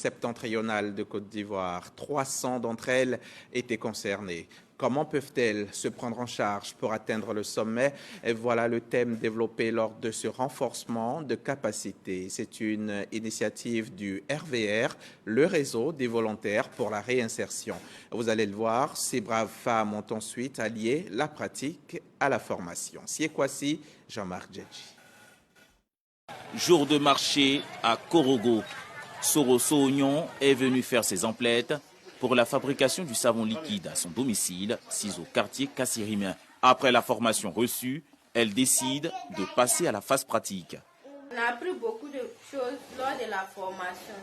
septentrionale de Côte d'Ivoire. 300 d'entre elles étaient concernées. Comment peuvent-elles se prendre en charge pour atteindre le sommet? Et voilà le thème développé lors de ce renforcement de capacité. C'est une initiative du RVR, le réseau des volontaires pour la réinsertion. Vous allez le voir, ces braves femmes ont ensuite allié la pratique à la formation. Siekwasi, Jean-Marc Djedji. Jour de marché à Korogo. Soroso Oignon est venu faire ses emplettes pour la fabrication du savon liquide à son domicile, au quartier Kassirimien. Après la formation reçue, elle décide de passer à la phase pratique. On a appris beaucoup de choses lors de la formation.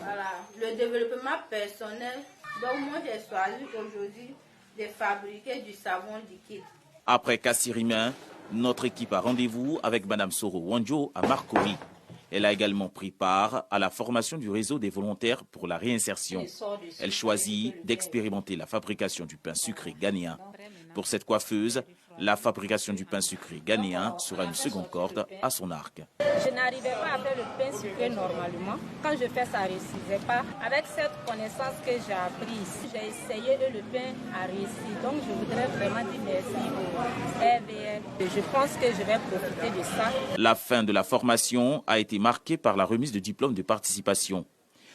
Voilà, le développement personnel. Donc moi j'ai choisi aujourd'hui de fabriquer du savon liquide. Après Kassirimien, notre équipe a rendez-vous avec Madame Soro Wanjo à Marcory. Elle a également pris part à la formation du réseau des volontaires pour la réinsertion. Elle choisit d'expérimenter la fabrication du pain sucré ghanéen. Pour cette coiffeuse, la fabrication du pain sucré ghanéen sera une seconde corde à son arc. Je n'arrivais pas à faire le pain sucré normalement. Quand je fais ça, ne réussissait pas. Avec cette connaissance que j'ai appris ici, j'ai essayé et le pain a réussi. Donc je voudrais vraiment dire merci au RVR. Je pense que je vais profiter de ça. La fin de la formation a été marquée par la remise de diplômes de participation.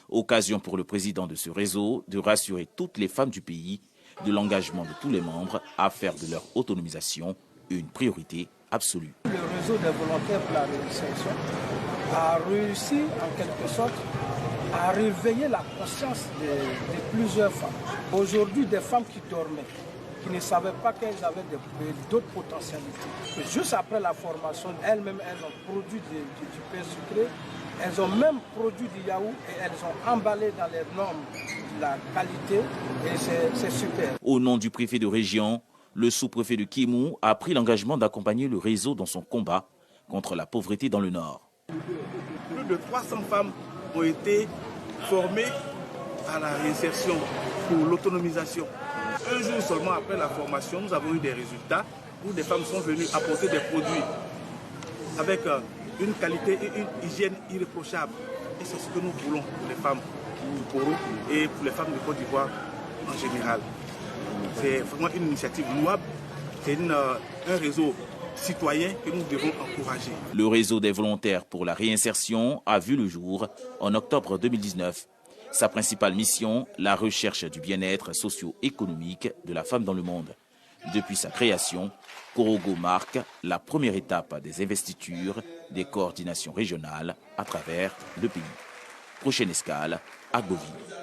Occasion pour le président de ce réseau de rassurer toutes les femmes du pays de l'engagement de tous les membres à faire de leur autonomisation une priorité absolue. Le réseau des volontaires pour la réinsertion a réussi en quelque sorte à réveiller la conscience de plusieurs femmes. Aujourd'hui, des femmes qui dormaient, qui ne savaient pas qu'elles avaient d'autres potentialités. Mais juste après la formation, elles-mêmes, elles ont produit du pain sucré, elles ont même produit du yaourt et elles ont emballé dans les normes de la qualité et c'est super. Au nom du préfet de région, le sous-préfet de Kémou a pris l'engagement d'accompagner le réseau dans son combat contre la pauvreté dans le Nord. Plus de 300 femmes ont été formées à la réinsertion pour l'autonomisation. Un jour seulement après la formation, nous avons eu des résultats où des femmes sont venues apporter des produits avec une qualité et une hygiène irréprochable. Et c'est ce que nous voulons pour les femmes du Poro et pour les femmes de Côte d'Ivoire en général. C'est vraiment une initiative louable, c'est un réseau citoyen que nous devons encourager. Le réseau des volontaires pour la réinsertion a vu le jour en octobre 2019. Sa principale mission, la recherche du bien-être socio-économique de la femme dans le monde. Depuis sa création, Korogo marque la première étape des investitures des coordinations régionales à travers le pays. Prochaine escale, à Govy.